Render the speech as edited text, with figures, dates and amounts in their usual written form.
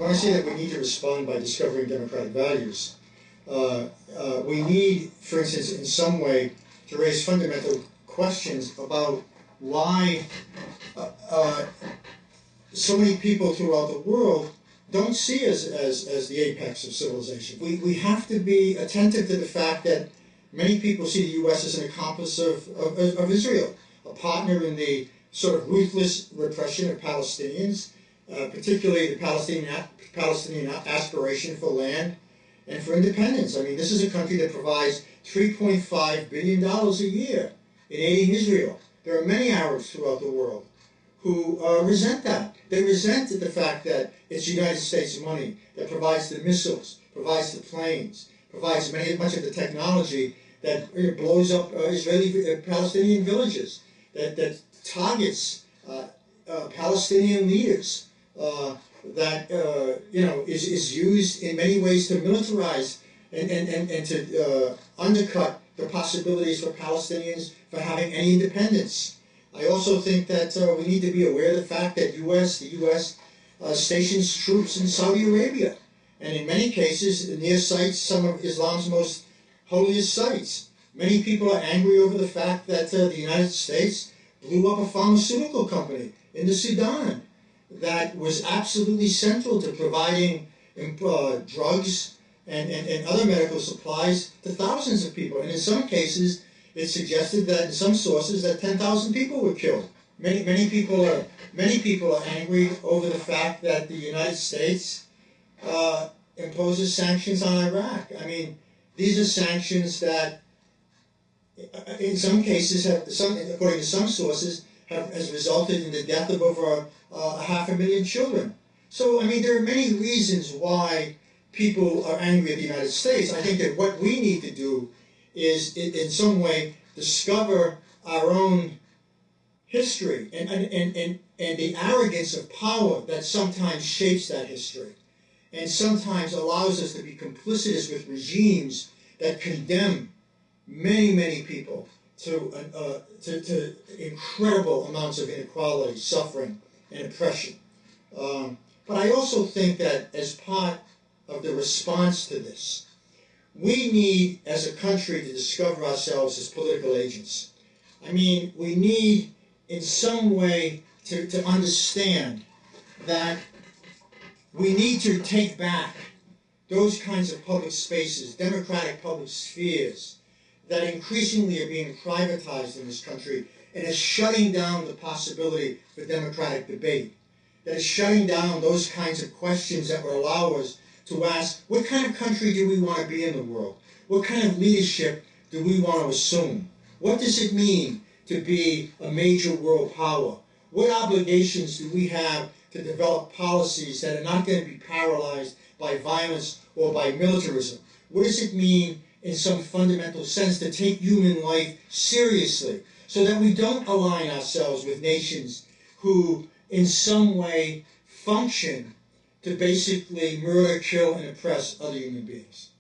when I say that we need to respond by discovering democratic values, we need, for instance, in some way, to raise fundamental questions about why so many people throughout the world don't see us as the apex of civilization. We have to be attentive to the fact that many people see the U.S. as an accomplice of Israel, a partner in the sort of ruthless repression of Palestinians, particularly the Palestinian aspiration for land and for independence. I mean, this is a country that provides $3.5 billion a year in aiding Israel. There are many Arabs throughout the world who resent that. They resent the fact that it's United States money that provides the missiles, provides the planes, provides much of the technology that blows up Palestinian villages, that targets Palestinian leaders, that is used in many ways to militarize and to undercut the possibilities for Palestinians for having any independence. I also think that we need to be aware of the fact that the U.S. Stations troops in Saudi Arabia, and in many cases near sites, some of Islam's most holiest sites. Many people are angry over the fact that the United States blew up a pharmaceutical company in the Sudan that was absolutely central to providing drugs and other medical supplies to thousands of people. And in some cases, it's suggested that in some sources that 10,000 people were killed. Many people are angry over the fact that the United States imposes sanctions on Iraq. I mean, these are sanctions that, in some cases, according to some sources, has resulted in the death of over 500,000 children. So, I mean, there are many reasons why people are angry at the United States. I think that what we need to do is, in some way, discover our own history and the arrogance of power that sometimes shapes that history and sometimes allows us to be complicitous with regimes that condemn many people to incredible amounts of inequality, suffering, and oppression. But I also think that as part of the response to this, we need, as a country, to discover ourselves as political agents. I mean, we need, in some way, to understand that we need to take back those kinds of public spaces, democratic public spheres, that increasingly are being privatized in this country and is shutting down the possibility for democratic debate, that is shutting down those kinds of questions that would allow us to ask, what kind of country do we want to be in the world? What kind of leadership do we want to assume? What does it mean to be a major world power? What obligations do we have to develop policies that are not going to be paralyzed by violence or by militarism? What does it mean, in some fundamental sense, to take human life seriously so that we don't align ourselves with nations who, in some way, function to basically murder, kill, and oppress other human beings?